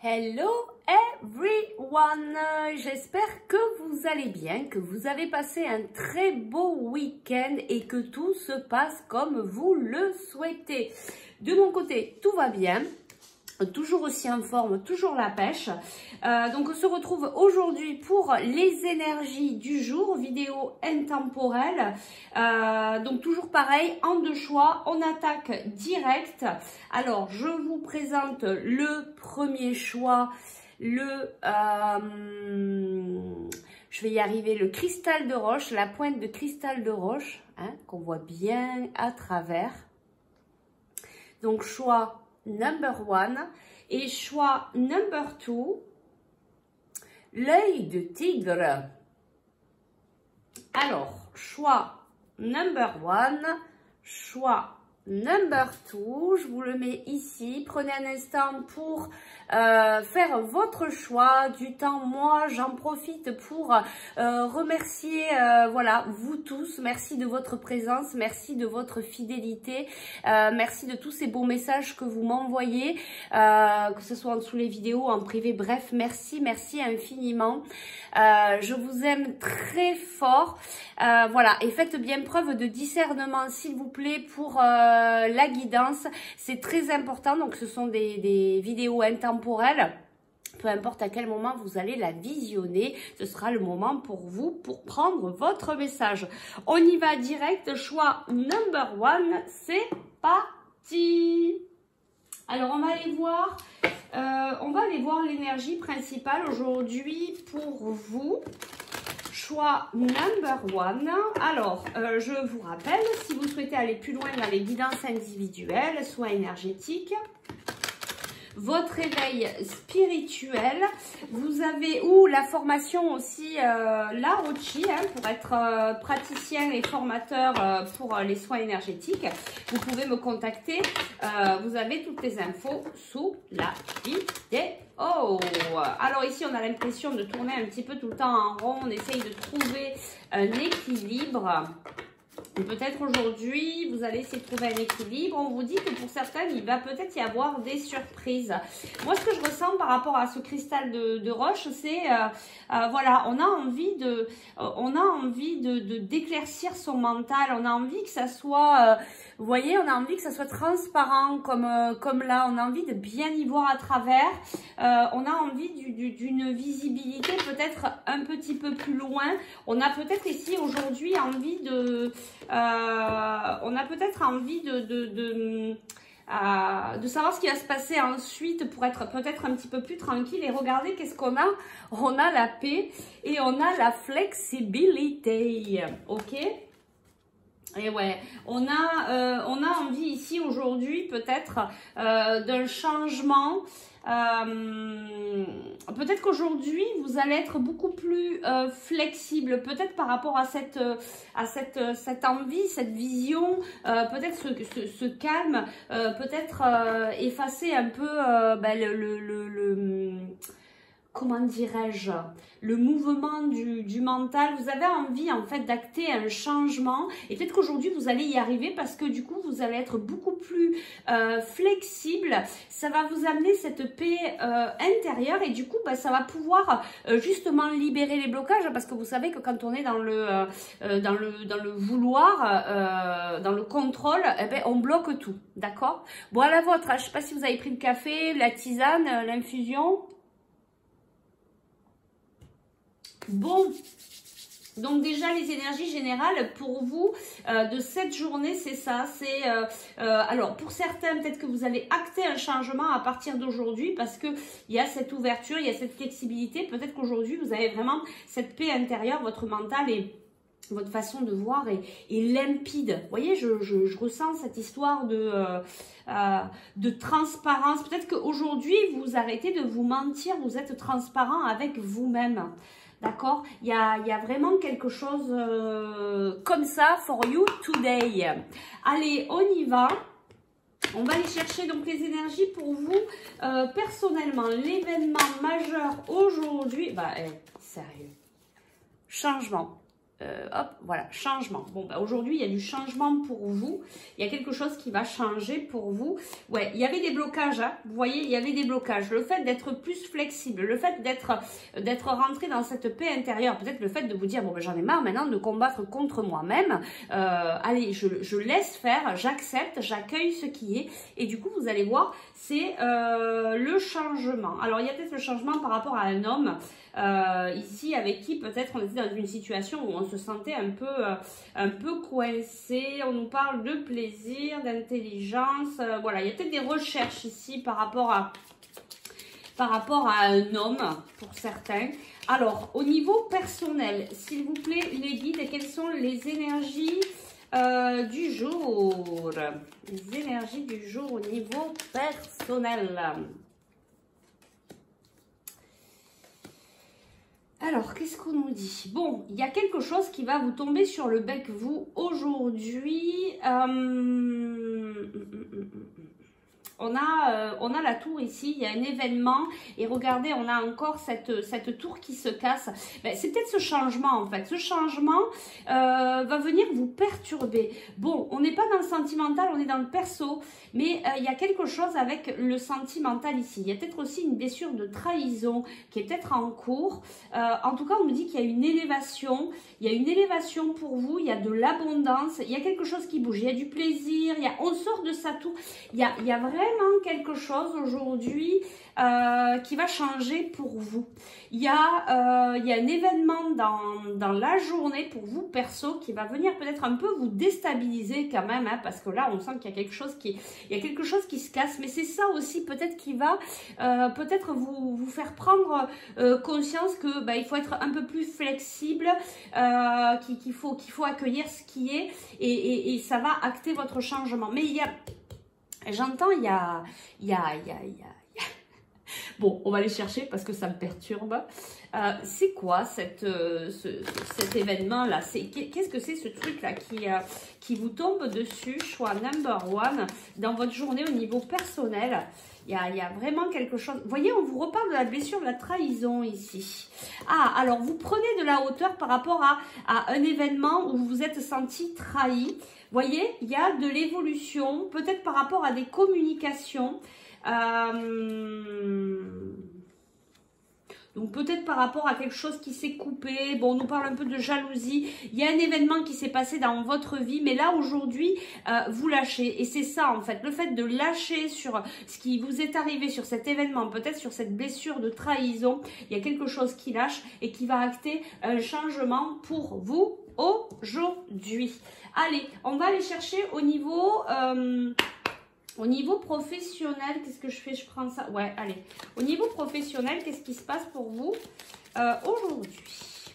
Hello everyone, j'espère que vous allez bien, que vous avez passé un très beau week-end et que tout se passe comme vous le souhaitez. De mon côté, tout va bien. Toujours aussi en forme, toujours la pêche. Donc on se retrouve aujourd'hui pour les énergies du jour, vidéo intemporelle. Donc toujours pareil, en deux choix, on attaque direct. Alors je vous présente le premier choix, je vais y arriver, le cristal de roche, la pointe de cristal de roche, hein, qu'on voit bien à travers. Donc choix number one et choix number two, l'œil de tigre. Alors, choix number one, choix number two, je vous le mets ici. Prenez un instant pour faire votre choix du temps. Moi, j'en profite pour remercier voilà, vous tous. Merci de votre présence, merci de votre fidélité, merci de tous ces beaux messages que vous m'envoyez, que ce soit en dessous les vidéos, en privé, bref, merci infiniment. Je vous aime très fort. Voilà, et faites bien preuve de discernement, s'il vous plaît, pour la guidance. C'est très important. Donc, ce sont des vidéos intemporelles. Peu importe à quel moment vous allez la visionner, ce sera le moment pour vous pour prendre votre message. On y va direct. Choix number one, c'est parti. Alors, on va aller voir l'énergie principale aujourd'hui pour vous. Choix number one. Alors, je vous rappelle, si vous souhaitez aller plus loin dans les guidances individuelles, soins énergétiques, votre réveil spirituel, vous avez, ou la formation aussi, la Rochi, hein, pour être praticien et formateur pour les soins énergétiques, vous pouvez me contacter. Vous avez toutes les infos sous la vidéo. Alors ici, on a l'impression de tourner un petit peu tout le temps en rond. On essaye de trouver un équilibre. Peut-être aujourd'hui, vous allez essayer de trouver un équilibre. On vous dit que pour certaines, il va peut-être y avoir des surprises. Moi, ce que je ressens par rapport à ce cristal de roche, c'est, voilà, on a envie d'éclaircir son mental. On a envie que ça soit, vous voyez, on a envie que ça soit transparent comme là. On a envie de bien y voir à travers. On a envie d'une visibilité peut-être un petit peu plus loin. On a peut-être ici aujourd'hui envie de... on a peut-être envie de savoir ce qui va se passer ensuite pour être peut-être un petit peu plus tranquille. Et regardez qu'est-ce qu'on a. On a la paix et on a la flexibilité. Ok? Et ouais, on a envie ici aujourd'hui peut-être d'un changement. Peut-être qu'aujourd'hui vous allez être beaucoup plus flexible, peut-être par rapport à cette envie, cette vision, peut-être ce calme, peut-être effacer un peu comment dirais-je, le mouvement du mental. Vous avez envie en fait d'acter un changement et peut-être qu'aujourd'hui vous allez y arriver parce que du coup vous allez être beaucoup plus flexible. Ça va vous amener cette paix intérieure et du coup ça va pouvoir justement libérer les blocages, parce que vous savez que quand on est dans le vouloir, dans le contrôle, eh ben, on bloque tout, d'accord? Bon, à la vôtre, hein, je ne sais pas si vous avez pris le café, la tisane, l'infusion. Bon, donc déjà les énergies générales pour vous de cette journée, c'est ça. C'est alors pour certains, peut-être que vous allez acter un changement à partir d'aujourd'hui parce que il y a cette ouverture, il y a cette flexibilité. Peut-être qu'aujourd'hui vous avez vraiment cette paix intérieure, votre mental et votre façon de voir est limpide. Vous voyez, je ressens cette histoire de transparence. Peut-être qu'aujourd'hui vous arrêtez de vous mentir, vous êtes transparent avec vous-même. D'accord? Il y a vraiment quelque chose comme ça for you today. Allez, on y va. On va aller chercher donc les énergies pour vous personnellement. L'événement majeur aujourd'hui, sérieux. Changement. hop, voilà, changement. Bon, bah, aujourd'hui, il y a du changement pour vous. Il y a quelque chose qui va changer pour vous. Ouais, il y avait des blocages, hein. Vous voyez, il y avait des blocages. Le fait d'être plus flexible, le fait d'être rentré dans cette paix intérieure, peut-être le fait de vous dire, bon, ben, j'en ai marre maintenant de combattre contre moi-même. Allez, je laisse faire, j'accepte, j'accueille ce qui est. Et du coup, vous allez voir, c'est le changement. Alors, il y a peut-être le changement par rapport à un homme. Ici, avec qui peut-être on était dans une situation où on se sentait un peu coincé. On nous parle de plaisir, d'intelligence. Voilà, il y a peut-être des recherches ici par rapport à un homme pour certains. Alors, au niveau personnel, s'il vous plaît, les guides, quelles sont les énergies du jour? Les énergies du jour au niveau personnel. Alors, qu'est-ce qu'on nous dit? Bon, il y a quelque chose qui va vous tomber sur le bec, vous, aujourd'hui. On a la tour ici, il y a un événement et regardez, on a encore cette tour qui se casse. Ben, c'est peut-être ce changement en fait. Ce changement va venir vous perturber. Bon, on n'est pas dans le sentimental, on est dans le perso, mais il y a quelque chose avec le sentimental ici. Il y a peut-être aussi une blessure de trahison qui est peut-être en cours. En tout cas, on nous dit qu'il y a une élévation. Il y a une élévation pour vous, il y a de l'abondance, il y a quelque chose qui bouge, il y a du plaisir, on sort de sa tour. Il y a vraiment quelque chose aujourd'hui qui va changer pour vous. Il y a un événement dans la journée pour vous perso qui va venir peut-être un peu vous déstabiliser quand même, hein, parce que là on sent qu'il y a quelque chose qui se casse, mais c'est ça aussi peut-être qui va peut-être vous faire prendre conscience que il faut être un peu plus flexible, qu'il faut accueillir ce qui est et ça va acter votre changement. Mais j'entends, il y a... Bon, on va aller chercher parce que ça me perturbe. C'est quoi cet événement-là? Qu'est-ce que c'est ce truc-là qui vous tombe dessus? Choix number one dans votre journée au niveau personnel. Il y a vraiment quelque chose. Vous voyez, on vous reparle de la blessure de la trahison ici. Ah, alors vous prenez de la hauteur par rapport à un événement où vous vous êtes senti trahi. Vous voyez, il y a de l'évolution, peut-être par rapport à des communications. Donc peut-être par rapport à quelque chose qui s'est coupé. Bon, on nous parle un peu de jalousie. Il y a un événement qui s'est passé dans votre vie. Mais là, aujourd'hui, vous lâchez. Et c'est ça, en fait. Le fait de lâcher sur ce qui vous est arrivé, sur cet événement, peut-être sur cette blessure de trahison. Il y a quelque chose qui lâche et qui va acter un changement pour vous aujourd'hui. Allez, on va aller chercher au niveau professionnel. Qu'est-ce que je fais? Je prends ça. Ouais, allez. Au niveau professionnel, qu'est-ce qui se passe pour vous aujourd'hui?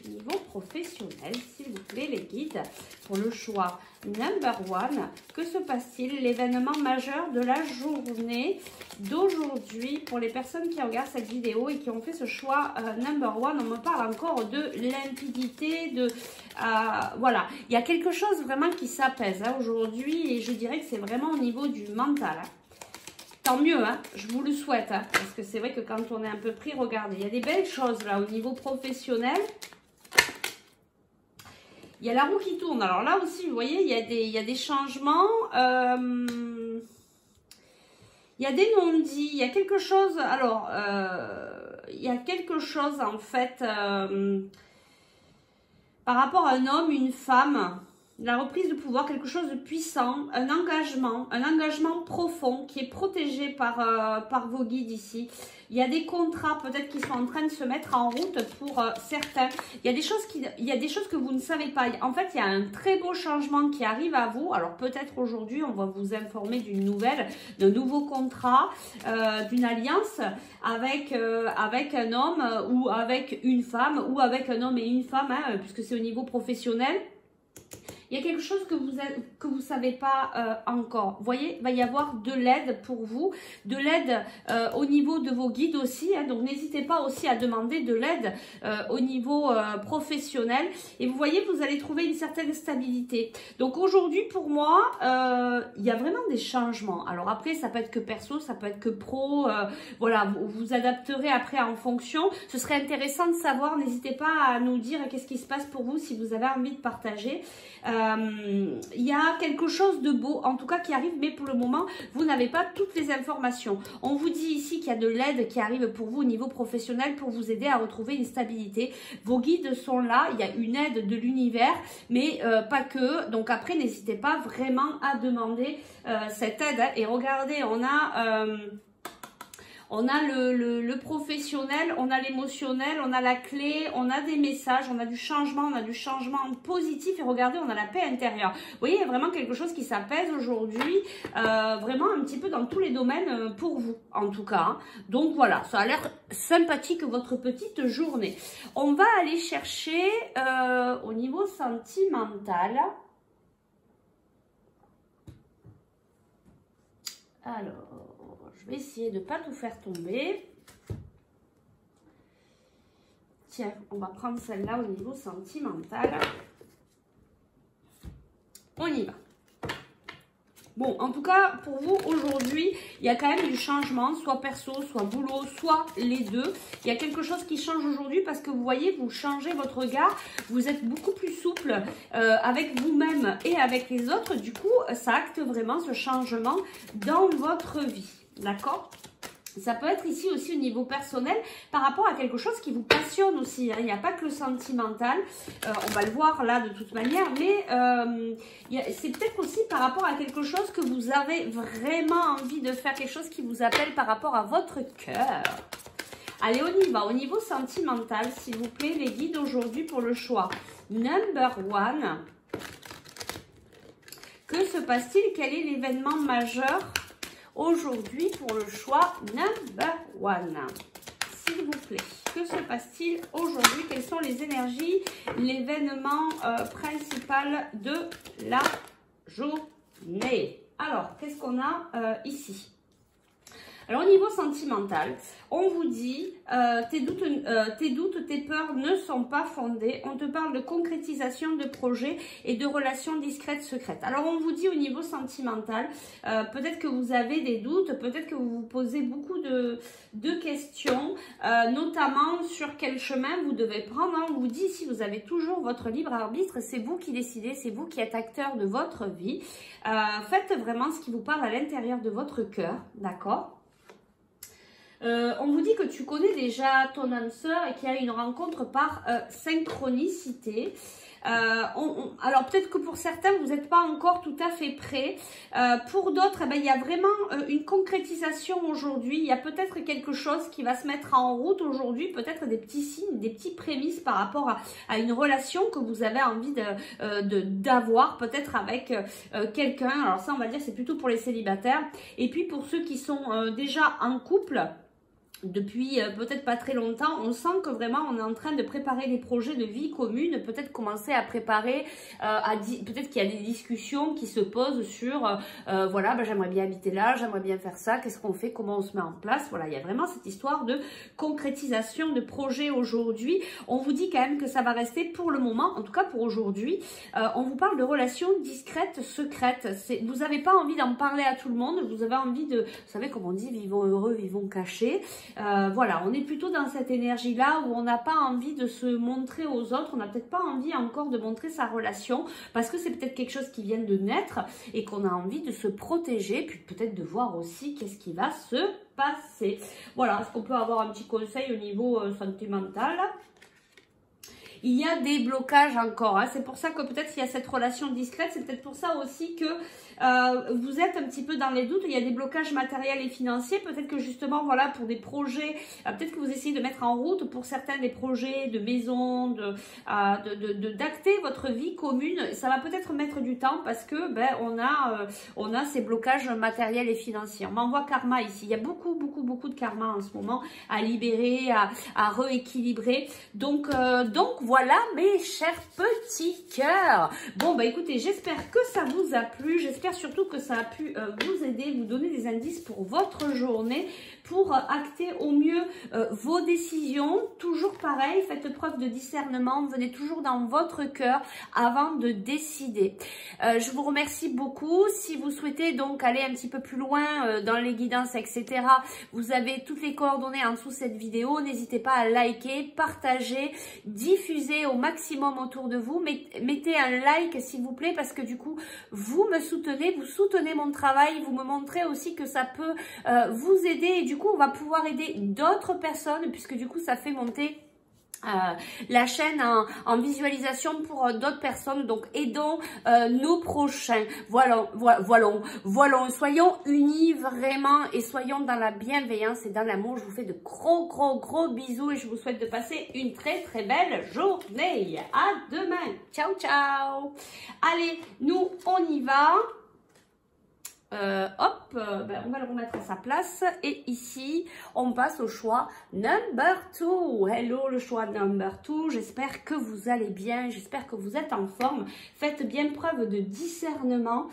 Au niveau professionnel, s'il vous plaît, les guides, pour le choix number one, que se passe-t-il? L'événement majeur de la journée d'aujourd'hui pour les personnes qui regardent cette vidéo et qui ont fait ce choix number one. On me parle encore de limpidité, voilà, il y a quelque chose vraiment qui s'apaise hein, aujourd'hui et je dirais que c'est vraiment au niveau du mental. Hein. Tant mieux, hein, je vous le souhaite, hein, parce que c'est vrai que quand on est un peu pris, regardez, il y a des belles choses là au niveau professionnel. Il y a la roue qui tourne. Alors là aussi, vous voyez, il y a des changements. Il y a des non-dits. Il y a quelque chose. Alors, il y a quelque chose en fait par rapport à un homme, une femme. La reprise de pouvoir, quelque chose de puissant, un engagement profond qui est protégé par vos guides ici. Il y a des contrats peut-être qui sont en train de se mettre en route pour certains. Il y a des choses que vous ne savez pas. En fait, il y a un très beau changement qui arrive à vous. Alors peut-être aujourd'hui, on va vous informer d'une nouvelle, d'un nouveau contrat, d'une alliance avec un homme ou avec une femme ou avec un homme et une femme, hein, puisque c'est au niveau professionnel. il y a quelque chose que vous savez pas encore. Vous voyez, il va y avoir de l'aide pour vous, de l'aide au niveau de vos guides aussi, hein, donc n'hésitez pas aussi à demander de l'aide au niveau professionnel. Et vous voyez, vous allez trouver une certaine stabilité. Donc aujourd'hui, pour moi, il y a vraiment des changements. Alors après, ça peut être que perso, ça peut être que pro. Voilà, vous adapterez après en fonction. Ce serait intéressant de savoir. N'hésitez pas à nous dire qu'est-ce qui se passe pour vous si vous avez envie de partager. Il y a quelque chose de beau, en tout cas, qui arrive, mais pour le moment, vous n'avez pas toutes les informations. On vous dit ici qu'il y a de l'aide qui arrive pour vous au niveau professionnel pour vous aider à retrouver une stabilité. Vos guides sont là, il y a une aide de l'univers, mais pas que. Donc après, n'hésitez pas vraiment à demander cette aide. Hein. Et regardez, on a le professionnel, on a l'émotionnel, on a la clé, on a des messages, on a du changement positif. Et regardez, on a la paix intérieure. Vous voyez, il y a vraiment quelque chose qui s'apaise aujourd'hui, vraiment un petit peu dans tous les domaines pour vous, en tout cas. Hein. Donc voilà, ça a l'air sympathique votre petite journée. On va aller chercher au niveau sentimental. Alors, je vais essayer de ne pas tout faire tomber. Tiens, on va prendre celle-là au niveau sentimental. On y va. Bon, en tout cas, pour vous, aujourd'hui, il y a quand même du changement, soit perso, soit boulot, soit les deux. Il y a quelque chose qui change aujourd'hui parce que vous voyez, vous changez votre regard, vous êtes beaucoup plus souple avec vous-même et avec les autres. Du coup, ça acte vraiment ce changement dans votre vie. D'accord ? Ça peut être ici aussi au niveau personnel par rapport à quelque chose qui vous passionne aussi. Hein. Il n'y a pas que le sentimental, on va le voir là de toute manière, mais c'est peut-être aussi par rapport à quelque chose que vous avez vraiment envie de faire, quelque chose qui vous appelle par rapport à votre cœur. Allez, on y va. Au niveau sentimental, s'il vous plaît, les guides aujourd'hui pour le choix. Number 1. Que se passe-t-il? Quel est l'événement majeur aujourd'hui pour le choix number 1? S'il vous plaît, que se passe-t-il aujourd'hui? Quelles sont les énergies, l'événement principal de la journée? Alors, qu'est-ce qu'on a ici? Alors, au niveau sentimental, on vous dit tes doutes, tes peurs ne sont pas fondés. On te parle de concrétisation de projets et de relations discrètes, secrètes. Alors, on vous dit au niveau sentimental, peut-être que vous avez des doutes, peut-être que vous vous posez beaucoup de questions, notamment sur quel chemin vous devez prendre. On vous dit si vous avez toujours votre libre arbitre, c'est vous qui décidez, c'est vous qui êtes acteur de votre vie. Faites vraiment ce qui vous parle à l'intérieur de votre cœur, d'accord ? On vous dit que tu connais déjà ton âme sœur et qu'il y a une rencontre par synchronicité. Alors peut-être que pour certains, vous n'êtes pas encore tout à fait prêts. Pour d'autres, il y a vraiment une concrétisation aujourd'hui. Il y a peut-être quelque chose qui va se mettre en route aujourd'hui. Peut-être des petits signes, des petits prémices par rapport à une relation que vous avez envie d'avoir. Peut-être avec quelqu'un. Alors ça, on va dire, c'est plutôt pour les célibataires. Et puis pour ceux qui sont déjà en couple, depuis peut-être pas très longtemps, on sent que vraiment on est en train de préparer des projets de vie commune, peut-être commencer à préparer, peut-être qu'il y a des discussions qui se posent sur, voilà, j'aimerais bien habiter là, j'aimerais bien faire ça, qu'est-ce qu'on fait, comment on se met en place, voilà, il y a vraiment cette histoire de concrétisation de projet aujourd'hui. On vous dit quand même que ça va rester pour le moment, en tout cas pour aujourd'hui. On vous parle de relations discrètes, secrètes. Vous n'avez pas envie d'en parler à tout le monde, vous avez envie de, vous savez comme on dit, vivons heureux, vivons cachés. Voilà, on est plutôt dans cette énergie-là où on n'a pas envie de se montrer aux autres, on n'a peut-être pas envie encore de montrer sa relation parce que c'est peut-être quelque chose qui vient de naître et qu'on a envie de se protéger, puis peut-être de voir aussi qu'est-ce qui va se passer. Voilà, est-ce qu'on peut avoir un petit conseil au niveau sentimental ? Il y a des blocages encore, hein. C'est pour ça que peut-être il y a cette relation discrète, c'est peut-être pour ça aussi que vous êtes un petit peu dans les doutes, il y a des blocages matériels et financiers, peut-être que justement, voilà, pour des projets, peut-être que vous essayez de mettre en route pour certains des projets de maison, d'acter votre vie commune, ça va peut-être mettre du temps parce que on a ces blocages matériels et financiers. On m'envoie karma ici, il y a beaucoup de karma en ce moment à libérer, à rééquilibrer, donc voilà. voilà mes chers petits cœurs. Bon, bah écoutez, j'espère que ça vous a plu. J'espère surtout que ça a pu vous aider, vous donner des indices pour votre journée, pour acter au mieux vos décisions. Toujours pareil, faites preuve de discernement, venez toujours dans votre cœur avant de décider. Je vous remercie beaucoup. Si vous souhaitez donc aller un petit peu plus loin dans les guidances, etc., vous avez toutes les coordonnées en dessous de cette vidéo. N'hésitez pas à liker, partager, diffuser au maximum autour de vous. Mettez un like s'il vous plaît, parce que du coup, vous me soutenez, vous soutenez mon travail, vous me montrez aussi que ça peut vous aider, et du coup, on va pouvoir aider d'autres personnes, puisque du coup, ça fait monter la chaîne en visualisation pour d'autres personnes. Donc aidons nos prochains. Voilà, soyons unis vraiment, et soyons dans la bienveillance et dans l'amour. Je vous fais de gros bisous, et je vous souhaite de passer une très belle journée. À demain. Ciao ciao. Allez, nous on y va. Ben, on va le remettre à sa place, et ici on passe au choix number 2. Hello le choix number 2, j'espère que vous allez bien, j'espère que vous êtes en forme. Faites bien preuve de discernement.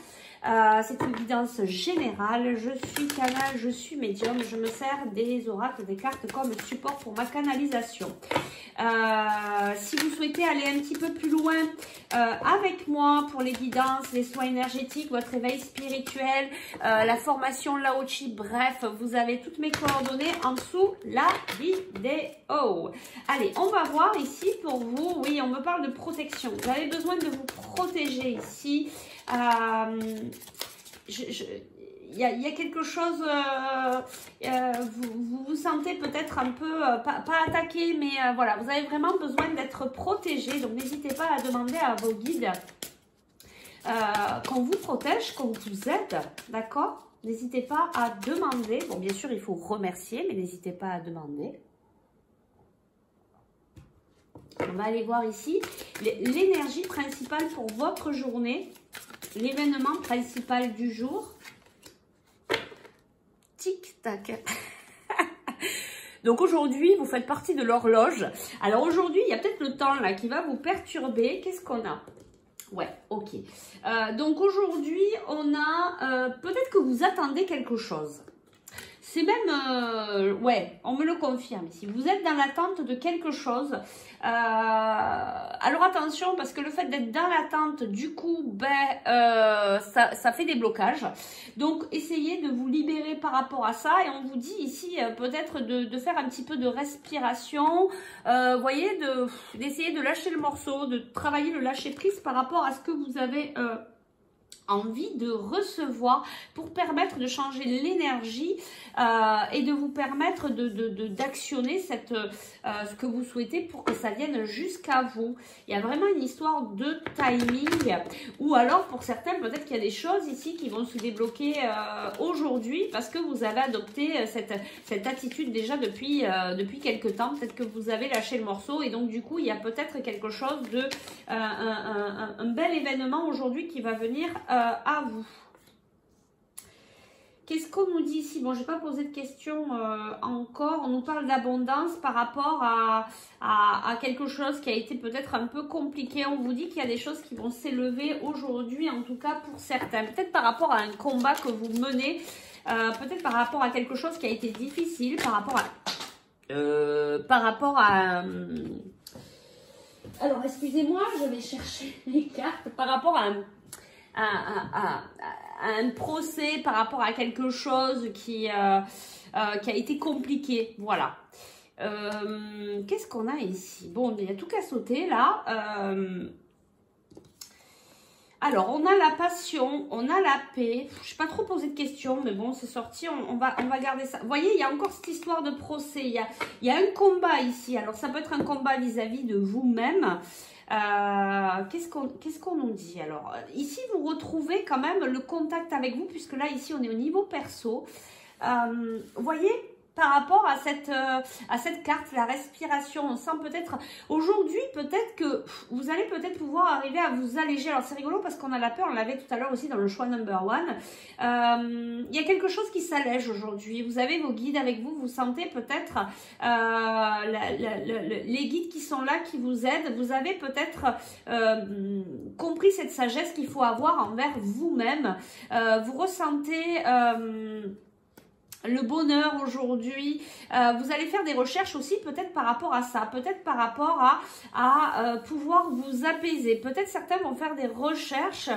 C'est une guidance générale, je suis canal, je suis médium, je me sers des oracles, des cartes comme support pour ma canalisation. Si vous souhaitez aller un petit peu plus loin avec moi pour les guidances, les soins énergétiques, votre éveil spirituel, la formation Lao Chi, bref, vous avez toutes mes coordonnées en dessous la vidéo. Allez, on va voir ici pour vous. Oui, on me parle de protection. Vous avez besoin de vous protéger ici. Il y a quelque chose, vous vous sentez peut-être un peu, pas attaqué, mais voilà, vous avez vraiment besoin d'être protégé. Donc, n'hésitez pas à demander à vos guides qu'on vous protège, qu'on vous aide, d'accord? N'hésitez pas à demander. Bon, bien sûr, il faut remercier, mais n'hésitez pas à demander. On va aller voir ici l'énergie principale pour votre journée, l'événement principal du jour. Tic-tac. Donc aujourd'hui, vous faites partie de l'horloge. Alors aujourd'hui, il y a peut-être le temps là qui va vous perturber. Qu'est-ce qu'on a? Ouais, ok. Donc aujourd'hui, on a peut-être que vous attendez quelque chose. C'est même, ouais, on me le confirme. Si vous êtes dans l'attente de quelque chose, alors attention, parce que le fait d'être dans l'attente, du coup, ben, ça fait des blocages. Donc, essayez de vous libérer par rapport à ça. Et on vous dit ici, peut-être de faire un petit peu de respiration. Voyez, d'essayer de lâcher le morceau, de travailler le lâcher prise par rapport à ce que vous avez envie de recevoir, pour permettre de changer l'énergie et de vous permettre d'actionner ce que vous souhaitez pour que ça vienne jusqu'à vous. Il y a vraiment une histoire de timing, ou alors pour certains peut-être qu'il y a des choses ici qui vont se débloquer aujourd'hui, parce que vous avez adopté cette attitude déjà depuis quelques temps. Peut-être que vous avez lâché le morceau, et donc du coup il y a peut-être quelque chose de un bel événement aujourd'hui qui va venir à vous. Qu'est-ce qu'on nous dit ici? Bon, je n'ai pas posé de questions encore. On nous parle d'abondance par rapport à quelque chose qui a été peut-être un peu compliqué. On vous dit qu'il y a des choses qui vont s'élever aujourd'hui, en tout cas pour certains. Peut-être par rapport à un combat que vous menez, peut-être par rapport à quelque chose qui a été difficile, par rapport à alors, excusez-moi, je vais chercher les cartes. Par rapport à un procès, par rapport à quelque chose qui a été compliqué. Voilà. Qu'est-ce qu'on a ici? Bon, il y a tout qu'à sauter là. Alors, on a la passion, on a la paix. Je n'ai pas trop posé de questions, mais bon, c'est sorti, on va garder ça. Vous voyez, il y a encore cette histoire de procès. Il y a un combat ici. Alors, ça peut être un combat vis-à-vis de vous-même. Qu'est-ce qu'on nous dit? Alors, ici, vous retrouvez quand même le contact avec vous, puisque là, ici, on est au niveau perso. Vous voyez, par rapport à cette carte, la respiration. On sent peut-être, aujourd'hui, peut-être que vous allez peut-être pouvoir arriver à vous alléger. Alors, c'est rigolo parce qu'on a la peur, on l'avait tout à l'heure aussi dans le choix number one. Il y a quelque chose qui s'allège aujourd'hui. Vous avez vos guides avec vous, vous sentez peut-être les guides qui sont là, qui vous aident. Vous avez peut-être compris cette sagesse qu'il faut avoir envers vous-même. Vous ressentez... le bonheur aujourd'hui, vous allez faire des recherches aussi peut-être par rapport à ça, peut-être par rapport à pouvoir vous apaiser. Peut-être certains vont faire des recherches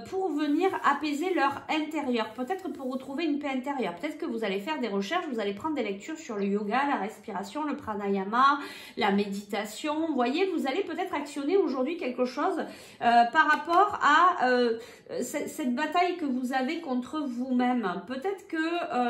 pour venir apaiser leur intérieur, peut-être pour retrouver une paix intérieure. Peut-être que vous allez faire des recherches, vous allez prendre des lectures sur le yoga, la respiration, le pranayama, la méditation. Vous voyez, vous allez peut-être actionner aujourd'hui quelque chose par rapport à cette bataille que vous avez contre vous-même. Peut-être que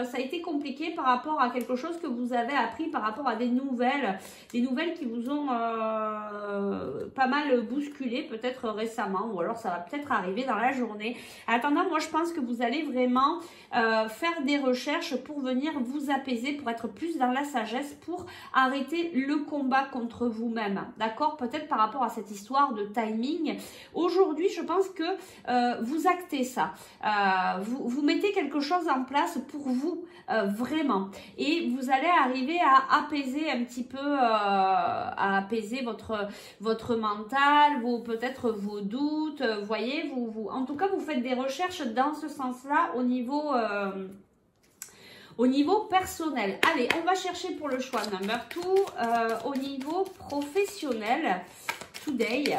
ça a été compliqué par rapport à quelque chose que vous avez appris, par rapport à des nouvelles qui vous ont pas mal bousculé, peut-être récemment, ou alors ça va peut-être arriver dans la journée. En attendant, moi je pense que vous allez vraiment faire des recherches pour venir vous apaiser, pour être plus dans la sagesse, pour arrêter le combat contre vous-même, d'accord? Peut-être par rapport à cette histoire de timing. Aujourd'hui, je pense que vous actez ça, vous mettez quelque chose en place pour vous, vraiment, et vous allez arriver à apaiser un petit peu, à apaiser votre mental, peut-être vos doutes, vous voyez, en tout cas vous faites des recherches dans ce sens-là au niveau personnel. Allez, on va chercher pour le choix number 2 au niveau professionnel today.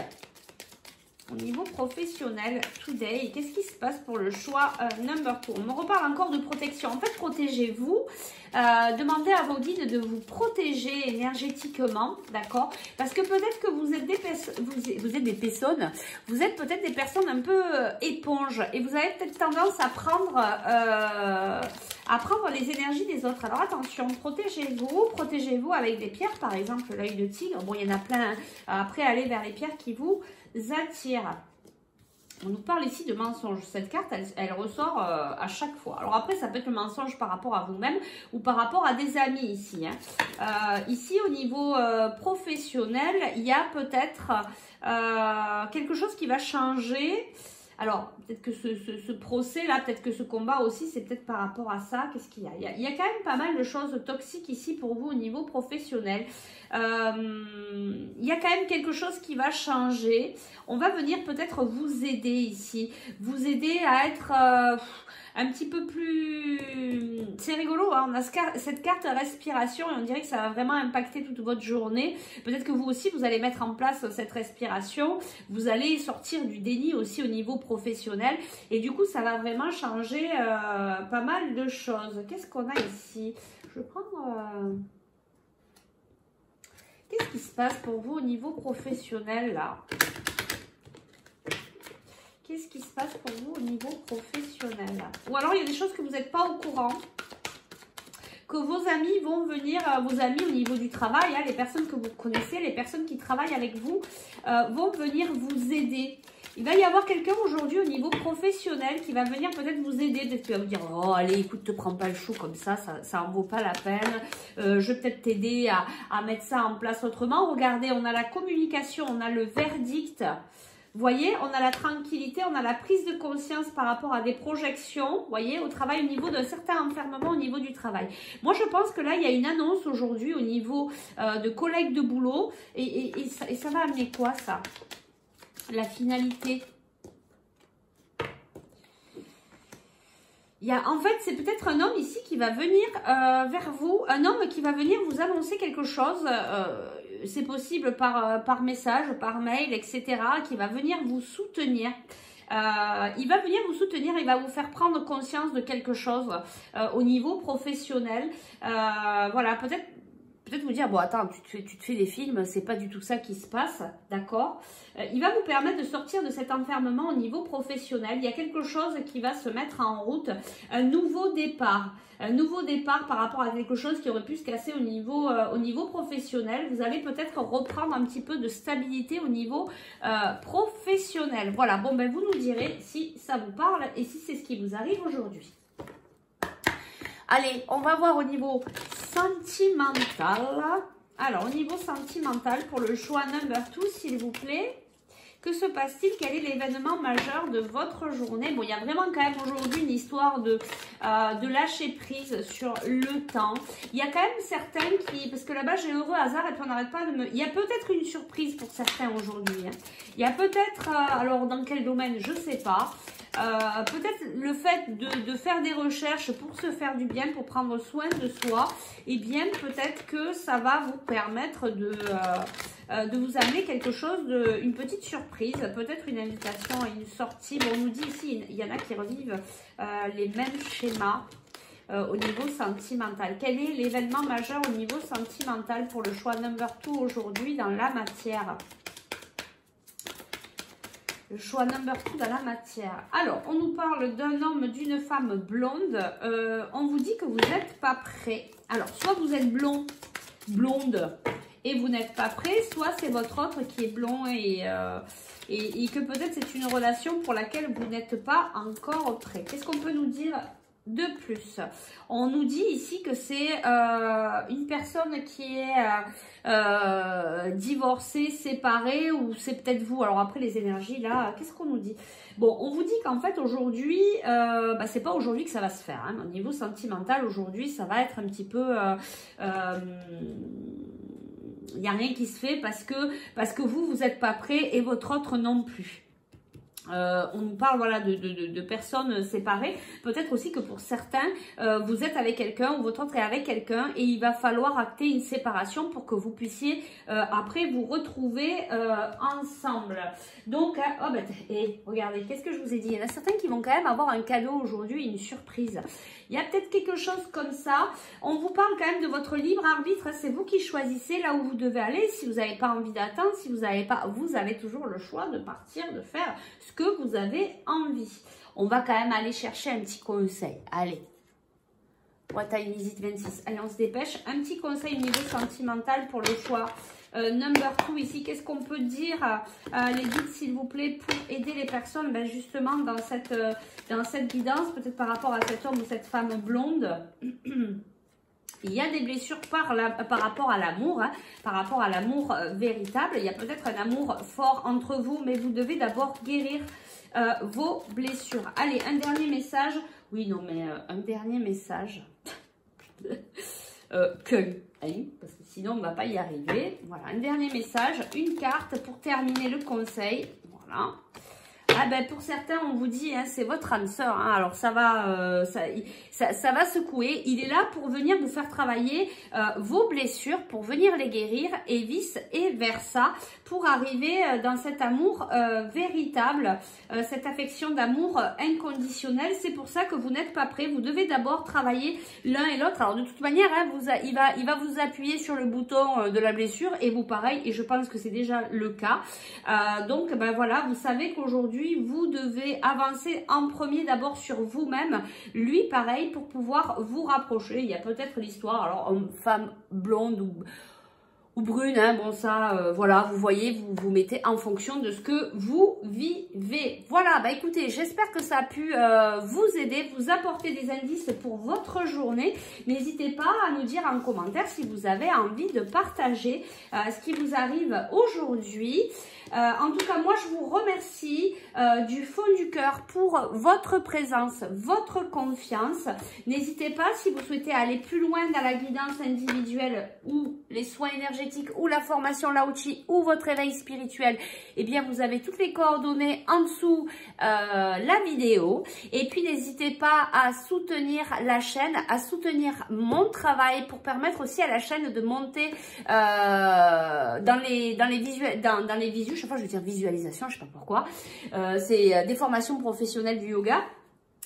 Au niveau professionnel, today, qu'est-ce qui se passe pour le choix number 2? On me reparle encore de protection. En fait, protégez-vous. Demandez à vos guides de vous protéger énergétiquement, d'accord? Parce que peut-être que vous êtes des personnes, vous êtes peut-être des personnes un peu éponges et vous avez peut-être tendance à prendre les énergies des autres. Alors attention, protégez-vous avec des pierres, par exemple l'œil de tigre. Bon, il y en a plein. Après, allez vers les pierres qui vous attirent. On nous parle ici de mensonge. Cette carte, elle ressort à chaque fois. Alors après, ça peut être le mensonge par rapport à vous-même ou par rapport à des amis ici. Ici, au niveau professionnel, il y a peut-être quelque chose qui va changer. Alors, peut-être que ce procès-là, peut-être que ce combat aussi, c'est peut-être par rapport à ça. Qu'est-ce qu'il y a? Il y a quand même pas mal de choses toxiques ici pour vous au niveau professionnel. Il y a quand même quelque chose qui va changer. On va venir peut-être vous aider ici. Vous aider à être un petit peu plus... C'est rigolo, hein, on a cette carte respiration et on dirait que ça va vraiment impacter toute votre journée. Peut-être que vous aussi, vous allez mettre en place cette respiration. Vous allez sortir du déni aussi au niveau professionnel. Et du coup, ça va vraiment changer pas mal de choses. Qu'est-ce qu'on a ici? Je vais prendre... Qu'est-ce qui se passe pour vous au niveau professionnel, là? Qu'est-ce qui se passe pour vous au niveau professionnel? Ou alors, il y a des choses que vous n'êtes pas au courant, que vos amis vont venir, vos amis au niveau du travail, hein, les personnes que vous connaissez, les personnes qui travaillent avec vous, vont venir vous aider. Il va y avoir quelqu'un aujourd'hui au niveau professionnel qui va venir peut-être vous aider. Peut-être qu'il va vous dire, oh allez, écoute, te prends pas le chou comme ça en vaut pas la peine. Je vais peut-être t'aider à mettre ça en place autrement. Regardez, on a la communication, on a le verdict. Vous voyez, on a la tranquillité, on a la prise de conscience par rapport à des projections, vous voyez, au travail, au niveau d'un certain enfermement au niveau du travail. Moi, je pense que là, il y a une annonce aujourd'hui au niveau de collègues de boulot. Et ça va amener quoi, ça? La finalité. En fait, c'est peut-être un homme ici qui va venir vers vous, un homme qui va venir vous annoncer quelque chose, c'est possible par message, par mail, etc., qui va venir vous soutenir. Il va venir vous soutenir, il va vous faire prendre conscience de quelque chose au niveau professionnel. Voilà, peut-être vous dire, bon attends, tu te fais des films, c'est pas du tout ça qui se passe, d'accord? Il va vous permettre de sortir de cet enfermement au niveau professionnel. Il y a quelque chose qui va se mettre en route, un nouveau départ par rapport à quelque chose qui aurait pu se casser au niveau professionnel. Vous allez peut-être reprendre un petit peu de stabilité au niveau professionnel. Voilà, bon ben vous nous direz si ça vous parle et si c'est ce qui vous arrive aujourd'hui. Allez, on va voir au niveau sentimental. Alors, au niveau sentimental, pour le choix number 2, s'il vous plaît. Que se passe-t-il? Quel est l'événement majeur de votre journée? Bon, il y a vraiment quand même aujourd'hui une histoire de lâcher prise sur le temps. Il y a quand même certains qui... Parce que là-bas, j'ai heureux hasard et puis on n'arrête pas de me... Il y a peut-être une surprise pour certains aujourd'hui. Hein. Il y a peut-être... alors, dans quel domaine? Je ne sais pas. Peut-être le fait de faire des recherches pour se faire du bien, pour prendre soin de soi, et bien peut-être que ça va vous permettre de vous amener quelque chose, une petite surprise, peut-être une invitation à une sortie. Bon, on nous dit ici, il y en a qui revivent les mêmes schémas au niveau sentimental. Quel est l'événement majeur au niveau sentimental pour le choix number 2 aujourd'hui dans la matière? Le choix number 2 dans la matière. Alors, on nous parle d'un homme, d'une femme blonde. On vous dit que vous n'êtes pas prêt. Alors, soit vous êtes blonde et vous n'êtes pas prêt, soit c'est votre autre qui est blond et que peut-être c'est une relation pour laquelle vous n'êtes pas encore prêt. Qu'est-ce qu'on peut nous dire de plus? On nous dit ici que c'est une personne qui est divorcée, séparée, ou c'est peut-être vous. Alors après les énergies là, qu'est-ce qu'on nous dit? Bon, on vous dit qu'en fait aujourd'hui, c'est pas aujourd'hui que ça va se faire. Hein. Au niveau sentimental, aujourd'hui, ça va être un petit peu... il n'y a rien qui se fait parce que vous n'êtes pas prêt et votre autre non plus. On nous parle voilà, de personnes séparées. Peut-être aussi que pour certains, vous êtes avec quelqu'un ou votre autre est avec quelqu'un et il va falloir acter une séparation pour que vous puissiez après vous retrouver ensemble. Donc, regardez, qu'est-ce que je vous ai dit? Il y en a certains qui vont quand même avoir un cadeau aujourd'hui, une surprise. Il y a peut-être quelque chose comme ça. On vous parle quand même de votre libre arbitre. C'est vous qui choisissez là où vous devez aller. Si vous n'avez pas envie d'attendre, si vous n'avez pas, vous avez toujours le choix de partir, de faire ce que vous avez envie. On va quand même aller chercher un petit conseil. Allez. What time is it? 26. Allez, on se dépêche. Un petit conseil au niveau sentimental pour le choix number 2 ici. Qu'est-ce qu'on peut dire les guides, s'il vous plaît, pour aider les personnes justement dans cette guidance, peut-être par rapport à cet homme ou cette femme blonde. Il y a des blessures par rapport à l'amour, hein, par rapport à l'amour véritable. Il y a peut-être un amour fort entre vous, mais vous devez d'abord guérir vos blessures. Allez, un dernier message. Oui, non, mais un dernier message. Parce que sinon, on ne va pas y arriver. Voilà, un dernier message, une carte pour terminer le conseil. Voilà. Pour certains, on vous dit, hein, c'est votre âme sœur. Hein, alors, ça va secouer. Il est là pour venir vous faire travailler vos blessures, pour venir les guérir et vice et versa, pour arriver dans cet amour véritable, cette affection d'amour inconditionnel. C'est pour ça que vous n'êtes pas prêt. Vous devez d'abord travailler l'un et l'autre. Alors, de toute manière, hein, il va vous appuyer sur le bouton de la blessure et vous pareil. Et je pense que c'est déjà le cas. Donc, voilà, vous savez qu'aujourd'hui, vous devez avancer en premier d'abord sur vous-même. Lui, pareil, pour pouvoir vous rapprocher. Il y a peut-être l'histoire, alors, homme-femme blonde ou brune, hein, bon ça, voilà, vous voyez, vous mettez en fonction de ce que vous vivez. Voilà, écoutez, j'espère que ça a pu vous aider, vous apporter des indices pour votre journée. N'hésitez pas à nous dire en commentaire si vous avez envie de partager ce qui vous arrive aujourd'hui. En tout cas, moi, je vous remercie du fond du cœur pour votre présence, votre confiance. N'hésitez pas, si vous souhaitez aller plus loin dans la guidance individuelle ou les soins énergétiques ou la formation Lao-Chi ou votre éveil spirituel, eh bien, vous avez toutes les coordonnées en dessous la vidéo. Et puis, n'hésitez pas à soutenir la chaîne, à soutenir mon travail pour permettre aussi à la chaîne de monter dans les visuels. Chaque fois je vais dire visualisation, je sais pas pourquoi. C'est des formations professionnelles du yoga.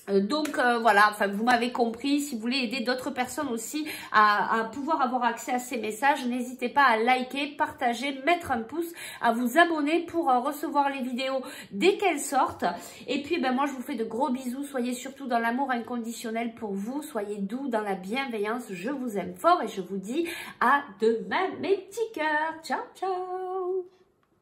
Donc voilà, enfin vous m'avez compris. Si vous voulez aider d'autres personnes aussi à pouvoir avoir accès à ces messages, n'hésitez pas à liker, partager, mettre un pouce, à vous abonner pour recevoir les vidéos dès qu'elles sortent. Et puis moi je vous fais de gros bisous. Soyez surtout dans l'amour inconditionnel pour vous. Soyez doux dans la bienveillance. Je vous aime fort et je vous dis à demain mes petits cœurs. Ciao ciao.